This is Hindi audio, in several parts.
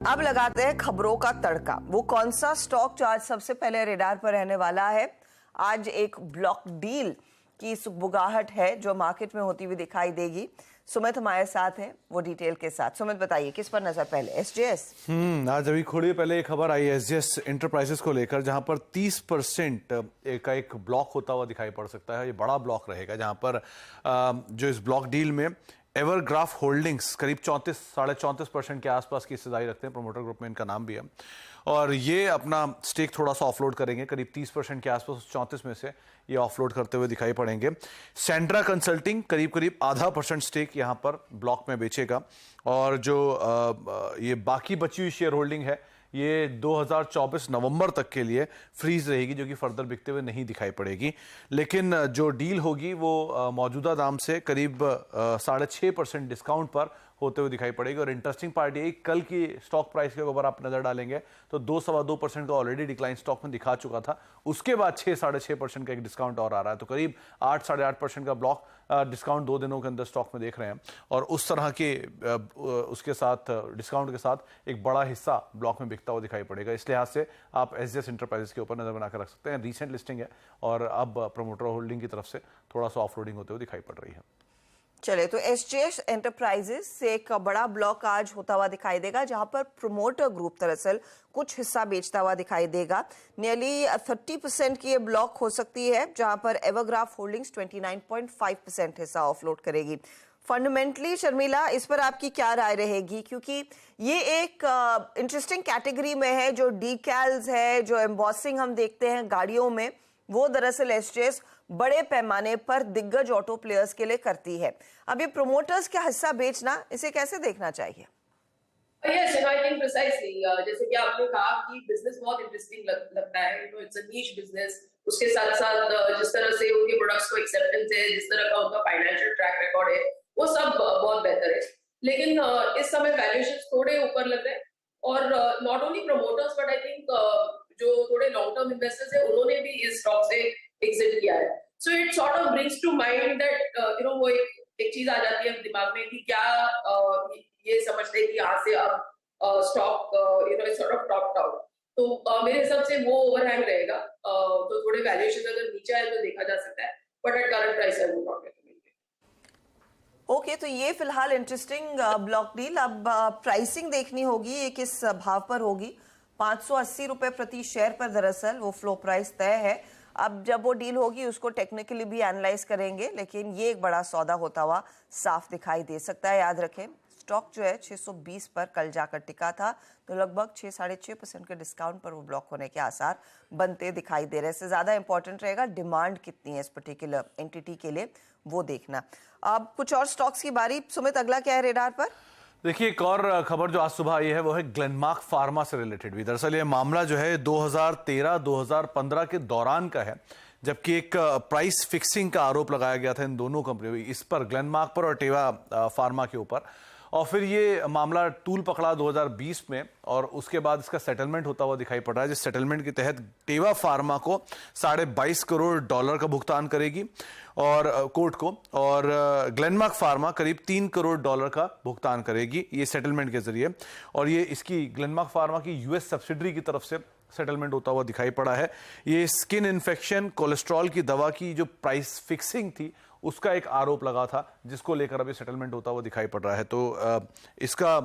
अब लगाते हैं खबरों का तड़का। वो कौन सा स्टॉक जो आज सबसे पहले रेडार पर रहने वाला है? आज एक ब्लॉक डील की सुगबुगाहट है जो मार्केट में होती हुई दिखाई देगी। सुमित हमारे साथ हैं, वो डिटेल के साथ। सुमित बताइए किस पर नजर पहले? एसजेएस। आज अभी थोड़ी पहले एक खबर आई एसजेएस एंटरप्राइजेस को लेकर, जहां पर 30% का एक ब्लॉक होता हुआ दिखाई पड़ सकता है। ये बड़ा ब्लॉक रहेगा जहां पर जो इस ब्लॉक डील में एवरग्राफ होल्डिंग्स करीब 34.5% के आसपास की हिस्सेदारी रखते हैं। प्रमोटर ग्रुप में इनका नाम भी है और ये अपना स्टेक थोड़ा सा ऑफलोड करेंगे। करीब 30% के आसपास 34 में से ये ऑफलोड करते हुए दिखाई पड़ेंगे। सेंड्रा कंसल्टिंग करीब करीब 0.5% स्टेक यहां पर ब्लॉक में बेचेगा और जो ये बाकी बची हुई शेयर होल्डिंग है ये 2024 नवंबर तक के लिए फ्रीज रहेगी, जो कि फर्दर बिकते हुए नहीं दिखाई पड़ेगी। लेकिन जो डील होगी वो मौजूदा दाम से करीब 6.5% डिस्काउंट पर होते हुए दिखाई पड़ेगी। और इंटरेस्टिंग पार्ट ये, कल की स्टॉक प्राइस के ऊपर आप नजर डालेंगे तो 2-2.25% का ऑलरेडी डिक्लाइन स्टॉक में दिखा चुका था। उसके बाद 6-6.5% का एक डिस्काउंट और आ रहा है, तो करीब 8-8.5% का ब्लॉक डिस्काउंट 2 दिनों के अंदर स्टॉक में देख रहे हैं। और उस तरह के उसके साथ डिस्काउंट के साथ एक बड़ा हिस्सा ब्लॉक में बिकता हुआ दिखाई पड़ेगा। इस लिहाज से आप एसजेएस एंटरप्राइजेस के ऊपर नजर बनाकर रख सकते हैं। रिसेंट लिस्टिंग है और अब प्रमोटर होल्डिंग की तरफ से थोड़ा सा ऑफलोडिंग होते हुए दिखाई पड़ रही है। चले तो एसजेएस एंटरप्राइजेस से एक बड़ा ब्लॉक आज होता हुआ दिखाई देगा, जहां पर प्रमोटर ग्रुप दरअसल कुछ हिस्सा बेचता हुआ दिखाई देगा। नियरली 30% की ये ब्लॉक हो सकती है, जहां पर एवरग्राफ होल्डिंग्स 29.5% हिस्सा ऑफलोड करेगी। फंडामेंटली शर्मिला, इस पर आपकी क्या राय रहेगी? क्योंकि ये एक इंटरेस्टिंग कैटेगरी में है। जो डीकैल्स है, जो एम्बॉसिंग हम देखते हैं गाड़ियों में, वो दरअसल एसजेएस बड़े पैमाने पर दिग्गज ऑटो प्लेयर्स के लिए करती है। अब ये प्रोमोटर्स का हिस्सा बेचना, इसे कैसे देखना चाहिए? Yes, I think precisely. जैसे कि आपने कहा कि बिजनेस बहुत इंटरेस्टिंग लगता है, इट्स अ नीश बिजनेस। उसके साथ साथ जिस तरह से उनके प्रोडक्ट्स को एक्सेप्टेंस है, जिस तरह का उनका फाइनेंशियल ट्रैक रिकॉर्ड है, वो सब बहुत बेहतर है। लेकिन इस समय वैल्यूएशंस थोड़े ऊपर लग रहे हैं और not only promoters but I think जो थोड़े लॉन्ग टर्म इन्वेस्टर्स हैं उन्होंने भी इस स्टॉक से एग्जिट किया है। So it sort of brings to mind that वो एक चीज आ जाती है दिमाग में कि क्या ये समझते हैं कि यहाँ से अब stock sort of top out. तो मेरे हिसाब से वो ओवरहैंग रहेगा। तो थोड़े वैल्यूएशन अगर नीचे आए तो देखा जा सकता है, but at current price I would not recommend. Okay, तो ये फिलहाल इंटरेस्टिंग ब्लॉक डील। अब प्राइसिंग देखनी होगी, ये किस भाव पर होगी। 580 रुपए प्रति शेयर पर दरअसल वो फ्लो प्राइस तय है। अब जब वो डील होगी उसको टेक्निकली भी एनालाइज करेंगे, लेकिन ये एक बड़ा सौदा होता हुआ साफ दिखाई दे सकता है। याद रखें, स्टॉक जो है 620 पर कल जाकर टिका था, तो लगभग 6-6.5% के डिस्काउंट पर वो ब्लॉक होने के आसार बनते दिखाई दे रहे हैं। इससे ज्यादा इंपॉर्टेंट रहेगा डिमांड कितनी है इस पर्टिकुलर एंटिटी के लिए, वो देखना। अब कुछ और स्टॉक्स की बारी। सुमित, अगला क्या है रेडार पर? देखिए, एक और खबर जो आज सुबह आई है वो है ग्लेनमार्क फार्मा से रिलेटेड भी। दरअसल ये मामला जो है 2013-2015 के दौरान का है, जबकि एक प्राइस फिक्सिंग का आरोप लगाया गया था इन दोनों कंपनियों, इस पर ग्लेनमार्क पर और टेवा फार्मा के ऊपर। और फिर ये मामला तूल पकड़ा 2020 में और उसके बाद इसका सेटलमेंट होता हुआ दिखाई पड़ रहा है, जिस सेटलमेंट के तहत टेवा फार्मा को $22.5 करोड़ का भुगतान करेगी और कोर्ट को, और ग्लेनमार्क फार्मा करीब $3 करोड़ का भुगतान करेगी ये सेटलमेंट के जरिए। और ये इसकी ग्लेनमार्क फार्मा की यूएस सब्सिडरी की तरफ से सेटलमेंट होता हुआ दिखाई पड़ा है। ये स्किन इन्फेक्शन कोलेस्ट्रॉल की दवा की जो प्राइस फिक्सिंग थी उसका एक आरोप लगा था, जिसको लेकर अभी सेटलमेंट होता हुआ दिखाई पड़ रहा है। तो इसका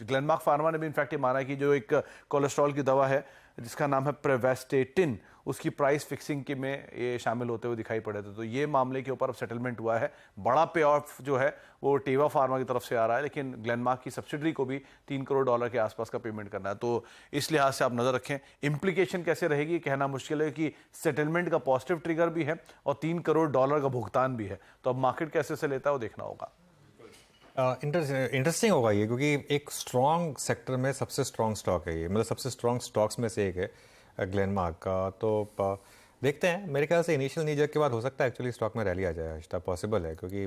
ग्लेनमार्क फार्मा ने भी इनफैक्ट ये माना कि जो एक कोलेस्ट्रॉल की दवा है जिसका नाम है प्रेवेस्टेटिन, उसकी प्राइस फिक्सिंग के में ये शामिल होते हुए दिखाई पड़े थे। तो ये मामले के ऊपर अब सेटलमेंट हुआ है। बड़ा पे ऑफ जो है वो टेवा फार्मा की तरफ से आ रहा है, लेकिन ग्लेनमार्क की सब्सिडरी को भी $3 करोड़ के आसपास का पेमेंट करना है। तो इस लिहाज से आप नजर रखें, इंप्लीकेशन कैसे रहेगी कहना मुश्किल है कि सेटलमेंट का पॉजिटिव ट्रिगर भी है और $3 करोड़ का भुगतान भी है। तो अब मार्केट कैसे से लेता है वो देखना होगा। इंटरेस्टिंग होगा ये, क्योंकि एक स्ट्रॉन्ग सेक्टर में सबसे स्ट्रॉन्ग स्टॉक है ये, मतलब सबसे स्ट्रॉन्ग स्टॉक्स में से एक है ग्लेनमार्क का। तो देखते हैं, मेरे ख्याल से इनिशियल नीजर के बाद हो सकता है एक्चुअली स्टॉक में रैली आ जाए। आहिस्ता पॉसिबल है, क्योंकि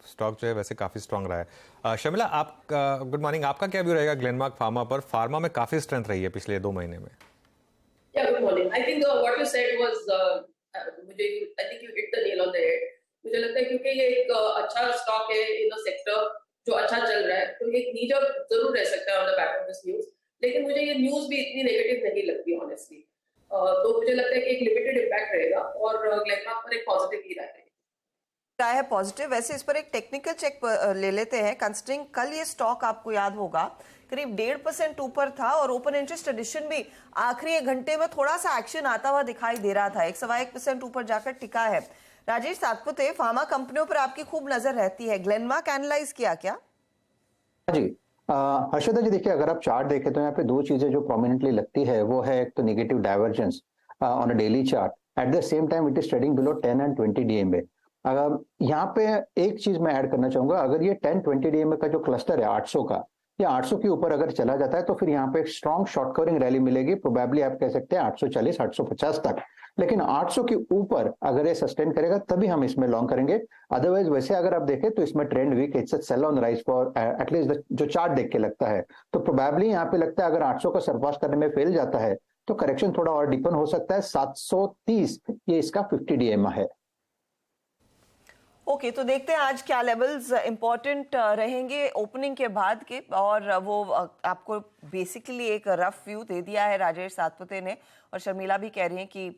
स्टॉक जो है वैसे काफ़ी स्ट्रॉन्ग रहा है। शर्मिला, आप गुड मॉर्निंग, आपका क्या व्यू रहेगा ग्लेनमार्क फार्मा पर? फार्मा में काफ़ी स्ट्रेंथ रही है पिछले 2 महीने में। Good morning. I think what you said was I think you hit the nail on the head. मुझे लगता है क्योंकि ये एक अच्छा स्टॉक है इन द सेक्टर जो अच्छा चल रहा है, तो एक नीड जरूर रह सकता है on the back of this news. लेकिन मुझे ये न्यूज भी इतनी नेगेटिव नहीं लगती ऑनेस्टली। तो मुझे लगता है कि एक लिमिटेड इम्पैक्ट रहेगा और ग्लेनमार्क पर एक पॉजिटिव ही रहेगा। क्या है पॉजिटिव। वैसे इस पर एक टेक्निकल चेक ले लेते हैं। कंसिडरिंग कल ये स्टॉक आपको याद होगा करीब 1.5% ऊपर था और ओपन इंटरेस्ट एडिशन भी आखिरी 1 घंटे में थोड़ा सा एक्शन आता हुआ दिखाई दे रहा था, 1.1% ऊपर जाकर टिका है। राजेश सातपुते, फार्मा कंपनियों पर आपकी खूब नजर रहती है, ग्लेनमार्क एनालाइज किया क्या? जी हर्षदा जी, देखिए अगर आप चार्ट देखें तो यहाँ पे दो चीजें जो प्रोमिनेंटली लगती है वो है एक तो negative divergence on a daily chart, at the same time it is trading below 10 and 20 DMA. यहाँ पे एक चीज मैं ऐड करना चाहूंगा, अगर ये 10-20 डीएमए का जो क्लस्टर है 800 का, या 800 के ऊपर अगर चला जाता है तो फिर यहाँ पे एक स्ट्रॉन्ग शॉर्ट कवरिंग रैली मिलेगी, प्रोबेबली आप कह सकते हैं 840-850 तक। लेकिन 800 के ऊपर अगर ये सस्टेन करेगा तभी हम इसमें लॉन्ग करेंगे, अदरवाइज वैसे अगर आप देखें तो इसमें trend weak, it's a sell on rise for at least जो चार्ट देख के लगता है। तो प्रोबेबली यहाँ पे लगता है अगर 800 को सरपास करने में फेल जाता है तो करेक्शन थोड़ा और डीपन हो सकता है। 730 ये इसका 50 डीएमए है। ओके, तो देखते हैं आज क्या लेवल्स इंपॉर्टेंट रहेंगे ओपनिंग के बाद के, और वो आपको बेसिकली एक रफ व्यू दे दिया है राजेश सातपुते ने, और शर्मिला भी कह रही हैं कि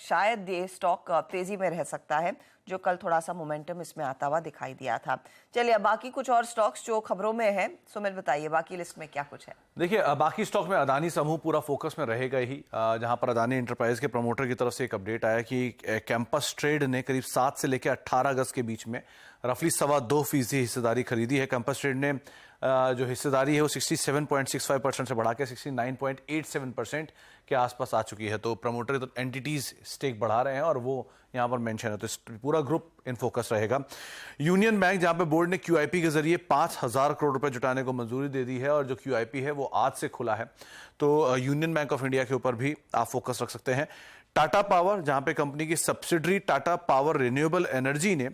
शायद ये स्टॉक तेजी में रह सकता है, जो कल थोड़ा सा मोमेंटम इसमें आता हुआ दिखाई दिया था। चलिए अब बाकी कुछ और स्टॉक्स जो खबरों में है, सुमित बताइए बाकी लिस्ट में क्या कुछ है। देखिए बाकी स्टॉक में अदानी समूह पूरा फोकस में रहेगा ही, जहां पर अदानी एंटरप्राइज के प्रमोटर की तरफ से एक अपडेट आया कि कैंपस ट्रेड ने करीब 7 से लेकर 18 अगस्त के बीच में रफली 2.25% हिस्सेदारी खरीदी है। कैंपस ट्रेड ने जो हिस्सेदारी है वो 67.65% से बढ़ा के 69.87% के आसपास आ चुकी है। तो प्रमोटर तो एंटिटीज स्टेक बढ़ा रहे हैं और वो यहाँ पर मेंशन है, तो पूरा ग्रुप इन फोकस रहेगा। यूनियन बैंक, जहाँ पे बोर्ड ने क्यूआईपी के जरिए 5,000 करोड़ रुपए जुटाने को मंजूरी दे दी है और जो क्यूआईपी है वो आज से खुला है, तो यूनियन बैंक ऑफ इंडिया के ऊपर भी आप फोकस रख सकते हैं। टाटा पावर, जहाँ पे कंपनी की subsidiary Tata power renewable energy ने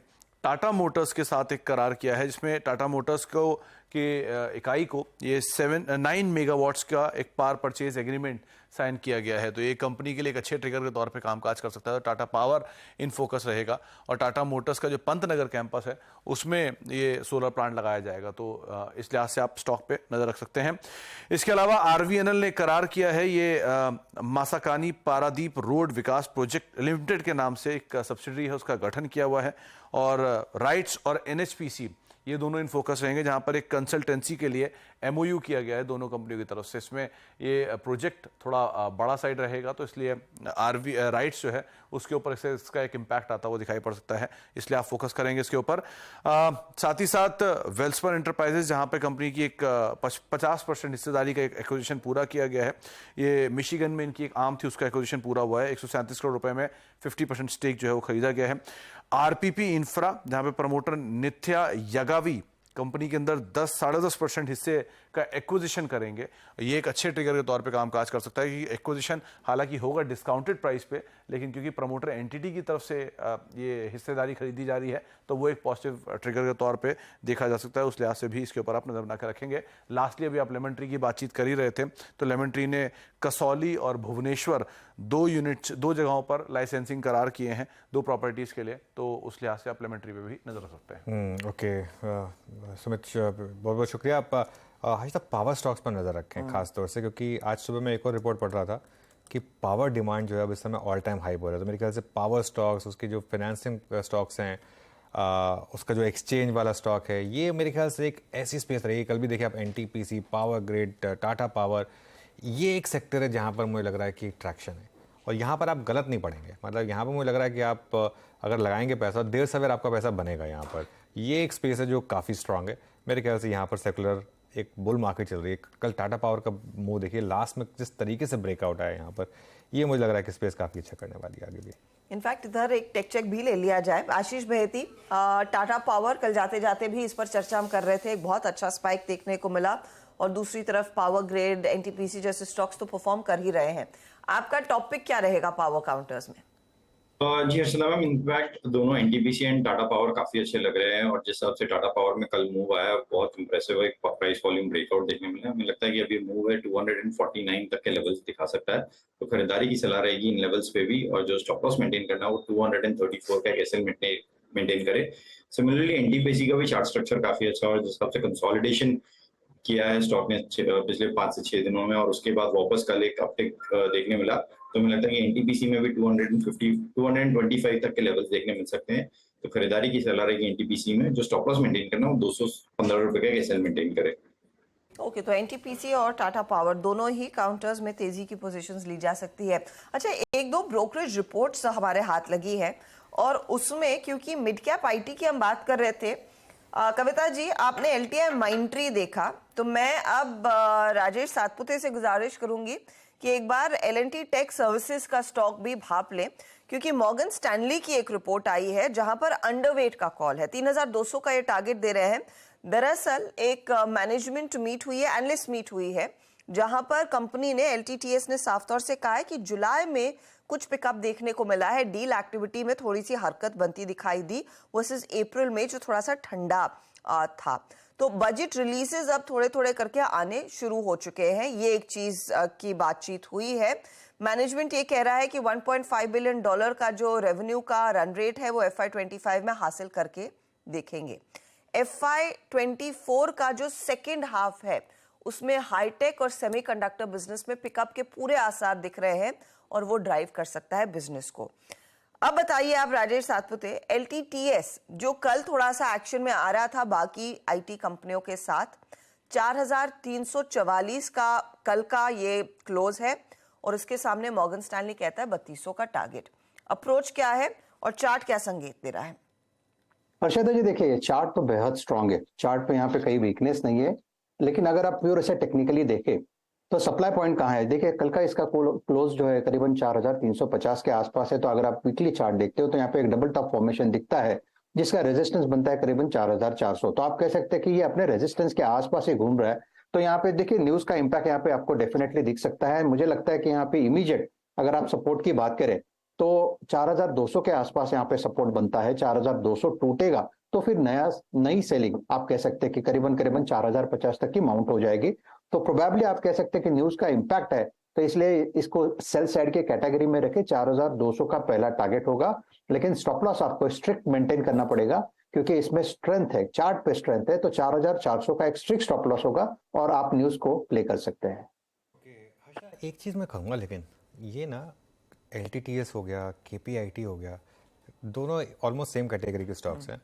टाटा मोटर्स के साथ एक करार किया है, जिसमें टाटा मोटर्स को के इकाई को ये 9 मेगावाट्स का एक पावर परचेज एग्रीमेंट साइन किया गया है। तो ये कंपनी के लिए एक अच्छे ट्रिगर के तौर पे कामकाज कर सकता है। तो टाटा पावर इन फोकस रहेगा और टाटा मोटर्स का जो पंतनगर कैंपस है उसमें ये सोलर प्लांट लगाया जाएगा, तो इस लिहाज से आप स्टॉक पे नजर रख सकते हैं। इसके अलावा आरवीएनएल ने करार किया है, ये मासाकानी पारादीप रोड विकास प्रोजेक्ट लिमिटेड के नाम से एक सब्सिडरी है, उसका गठन किया हुआ है, और राइट्स और एनएचपीसी ये दोनों इन फोकस रहेंगे, जहां पर एक कंसल्टेंसी के लिए एमओयू किया गया है दोनों कंपनियों की तरफ से। इसमें ये प्रोजेक्ट थोड़ा बड़ा साइड रहेगा, तो इसलिए आरवी राइट्स जो है उसके ऊपर इसका एक इम्पैक्ट आता हुआ दिखाई पड़ सकता है, इसलिए आप फोकस करेंगे इसके ऊपर। साथ ही साथ वेल्सपर एंटरप्राइजेस, जहां पे कंपनी की एक 50% हिस्सेदारी का एक एक्विजिशन पूरा किया गया है। ये मिशिगन में इनकी एक आर्म थी, उसका एक्विजिशन पूरा हुआ है। 137 करोड़ रुपए में 50% स्टेक जो है वो खरीदा गया है। आरपीपी इंफ्रा, जहां पे प्रमोटर नित्या यगावी कंपनी के अंदर 10-10.5% हिस्से का एक्विजिशन करेंगे, ये एक अच्छे ट्रिगर के तौर पे कामकाज कर सकता है कि एक्विजिशन हालांकि होगा डिस्काउंटेड प्राइस पे, लेकिन क्योंकि प्रमोटर एंटिटी की तरफ से ये हिस्सेदारी खरीदी जा रही है तो वो एक पॉजिटिव ट्रिगर के तौर पे देखा जा सकता है। उस लिहाज से भी इसके ऊपर आप नजर बना कर रखेंगे। लास्टली अभी आप लेमन ट्री की बातचीत कर ही रहे थे, तो लेमन ट्री ने कसौली और भुवनेश्वर 2 यूनिट्स 2 जगहों पर लाइसेंसिंग करार किए हैं 2 प्रॉपर्टीज के लिए, तो उस लिहाज से आप लेमन ट्री पे भी नजर रख सकते हैं। ओके सुमित, बहुत बहुत शुक्रिया। आप आज तक पावर स्टॉक्स पर नज़र रखें खास तौर से, क्योंकि आज सुबह मैं एक और रिपोर्ट पढ़ रहा था कि पावर डिमांड जो है अब इस समय ऑल टाइम हाई हो रहा है। तो मेरे ख्याल से पावर स्टॉक्स, उसकी जो फाइनेंसिंग स्टॉक्स हैं, उसका जो एक्सचेंज वाला स्टॉक है, ये मेरे ख्याल से एक ऐसी स्पेस रहेगी। कल भी देखिए आप NTPC, power grid, Tata power, ये एक सेक्टर है जहाँ पर मुझे लग रहा है कि ट्रैक्शन है और यहाँ पर आप गलत नहीं पड़ेंगे। मतलब यहाँ पर मुझे लग रहा है कि आप अगर लगाएंगे पैसा, देर सवेर आपका पैसा बनेगा यहाँ पर। ये एक स्पेस है जो काफ़ी स्ट्रांग है मेरे ख्याल से। यहाँ पर सेकुलर एक बुल मार्केट चल रही है। कल टाटा पावर का मुंह देखिए, लास्ट में जिस तरीके से ब्रेकआउट आया यहाँ पर, ये मुझे लग रहा है कि स्पेस काफ़ी अच्छा करने वाली है आगे भी। इनफैक्ट इधर एक टेक चेक भी ले लिया जाए। आशीष बहेती, टाटा पावर कल जाते जाते भी इस पर चर्चा हम कर रहे थे, एक बहुत अच्छा स्पाइक देखने को मिला, और दूसरी तरफ पावर ग्रिड, एनटीपीसी जैसे स्टॉक्स तो परफॉर्म कर ही रहे हैं। आपका टॉपिक क्या रहेगा पावर काउंटर्स में? जी हर्षदा मैम, इनफैक्ट दोनों एनटीपीसी एंड टाटा पावर काफी अच्छे लग रहे हैं और जिस हिसाब से टाटा पावर में कल मूव आया बहुत इंप्रेसिव एक प्राइस वॉल्यूम ब्रेकआउट देखने मिला। हमें लगता है कि अभी मूव है 249 तक के लेवल्स दिखा सकता है, तो खरीदारी की सलाह रहेगी इन लेवल्स पे भी, और जो स्टॉप लॉस मेंटेन करना है वो 234 का एक एसएल मेंटेन करे। सिमिलरली एनटीपीसी का भी चार्ट स्ट्रक्चर काफी अच्छा और जिस हिसाब से कंसोलिडेशन किया है स्टॉक ने पिछले 5 से 6 दिनों में और उसके बाद वापस कल एक अपटिक देखने मिला, तो मुझे लगता है कि एनटीपीसी में भी 250 225 तक के लेवल्स देखने मिल सकते हैं। तो खरीदारी की सलाह रहेगी एनटीपीसी में, जो स्टॉप लॉस मेंटेन करना वो 215 रुपए का एसएल मेंटेन करे। ओके, तो एनटीपीसी और टाटा पावर दोनों ही काउंटर्स में तेजी की पोजीशंस ली जा सकती है। अच्छा, एक दो ब्रोकरेज रिपोर्ट्स हमारे हाथ लगी है और उसमें क्योंकि मिड कैप आईटी की हम बात कर रहे थे, कविता जी आपने एलटीआई माइंट्री देखा, तो मैं अब राजेश सातपुते से गुजारिश करूंगी कि एक बार एल&टी टेक सर्विसेज का स्टॉक भी भाप लें, क्योंकि मॉर्गन स्टैनली की एक रिपोर्ट आई है जहां पर अंडरवेट का कॉल है। 3200 का ये टारगेट दे रहे हैं। दरअसल एक मैनेजमेंट मीट हुई है, एनालिस्ट मीट हुई है, जहां पर कंपनी ने, एलटीटीएस ने साफ तौर से कहा है कि जुलाई में कुछ पिकअप देखने को मिला है। डील एक्टिविटी में थोड़ी सी हरकत बनती दिखाई दी वर्सेस अप्रैल में जो थोड़ा सा ठंडा था। तो बजट रिलीजेस अब थोड़े थोड़े करके आने शुरू हो चुके हैं, ये एक चीज की बातचीत हुई है। मैनेजमेंट ये कह रहा है कि $1.5 बिलियन का जो रेवेन्यू का रन रेट है वो FY25 में हासिल करके देखेंगे। FY24 का जो सेकेंड हाफ है उसमें हाईटेक और सेमीकंडक्टर बिजनेस में पिकअप के पूरे आसार दिख रहे हैं और वो ड्राइव कर सकता है बिजनेस को। अब बताइए आप राजेश सातपुते, एलटीटीएस जो कल थोड़ा सा एक्शन में आ रहा था बाकी आईटी कंपनियों के साथ, 4344 का कल का ये क्लोज है और इसके सामने मॉर्गन स्टैनली कहता है 3200 का टारगेट। अप्रोच क्या है और चार्ट क्या संकेत दे रहा है? हर्षदा जी देखिए, चार्ट तो बेहद स्ट्रांग है, चार्ट पे यहाँ पे कई वीकनेस नहीं है, लेकिन अगर आप प्योर ऐसे टेक्निकली देखें तो सप्लाई पॉइंट कहाँ है? देखिए कल का इसका क्लोज जो है करीबन 4350 के आसपास है। तो अगर आप वीकली चार्ट देखते हो तो यहाँ पे एक डबल टॉप फॉर्मेशन दिखता है जिसका रेजिस्टेंस बनता है करीबन 4400। तो आप कह सकते हैं कि ये अपने रेजिस्टेंस के आसपास ही घूम रहा है। तो यहाँ पे देखिए न्यूज का इम्पैक्ट यहाँ पे आपको डेफिनेटली दिख सकता है। मुझे लगता है कि यहाँ पे इमीडिएट अगर आप सपोर्ट की बात करें तो 4200 के आसपास यहाँ पे सपोर्ट बनता है। 4200 टूटेगा तो फिर नई सेलिंग आप कह सकते हैं कि करीबन 4050 तक की माउंट हो जाएगी। तो प्रोबेबली आप कह सकते हैं कि न्यूज का इंपैक्ट है, तो इसलिए इसको सेल साइड के कैटेगरी में रखे। 4200 का पहला टारगेट होगा, लेकिन स्टॉप लॉस आपको स्ट्रिक्ट मेंटेन करना पड़ेगा क्योंकि इसमें स्ट्रेंथ है, चार्ट पे स्ट्रेंथ है। तो 4400 का एक स्ट्रिक्ट स्टॉप लॉस होगा और आप न्यूज को प्ले कर सकते हैं। एक चीज़ मैं कहूँगा, लेकिन ये ना एलटीटीएस हो गया, केपीआईटी हो गया, दोनों ऑलमोस्ट सेम कैटेगरी के स्टॉक्स हैं।